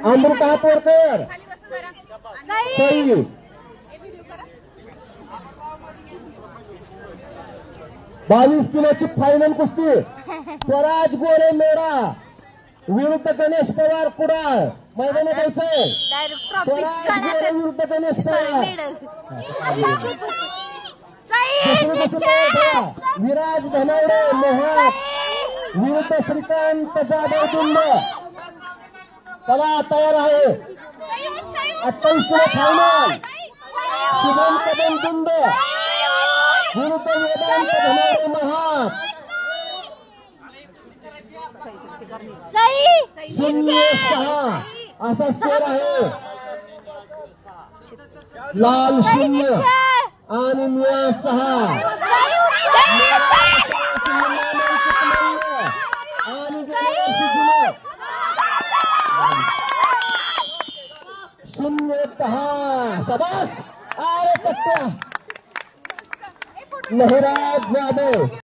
अमृता हात वर कर. सई 22 किलोची फायनल कुस्ती. स्वराज गोरे मेढा विरुद्ध गणेश पवार कुडाळ. मैदानात जायचंय. स्वराज गोरे विरुद्ध गणेश पवार. विराज धनवडे मोहात विरुद्ध श्रीकांत जाधव दुंड. चला तयार आहे. 28 किलो फायनल. शुभम कदम दुंड विरुद्ध वेदांत धनवडे महात. 0-6 असा स्कोर आहे. लाल 0 आणि निळा 6. आणि गेल्या वर्षी जुने 0-10. शाबास. अरे कट्ट्या लहराज जाधव.